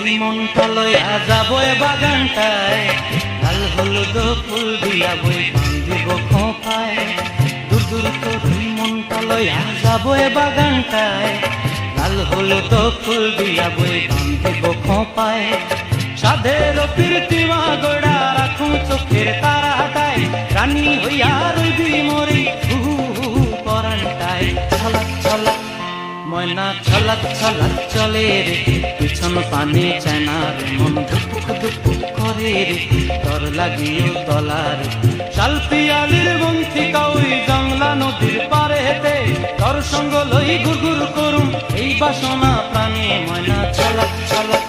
এই মনটা লইয়া যাবো এ বাগানটায়, লাল হলুদ ফুল দিয়া বই বান্ধিব খোঁপায়। দূর দূর তোর এই মনটা লইয়া যাবো এ বাগানটায়, লাল হলুদ ফুল দিয়া বই বান্ধিব খোঁপায়। সাধের প্রীতিমা গোড়া রাখুন চোখের তারাটায়, রানী হইয়া রইবি মরি পরানটায়। ছলাক ছলাক ময়না ছলাক ছলাক চলে রে, পিছন পানি চায় না রে, মন দুপুক দুপুক করে রে, তোর লাগিও তলার। শাল পিয়ালির বংশিকা ওই জংলা নদীর পারে হেতে, তোর সঙ্গ লই ঘুর ঘুর করুম এই বাসনা প্রাণে। ময়না ছলাক ছলাক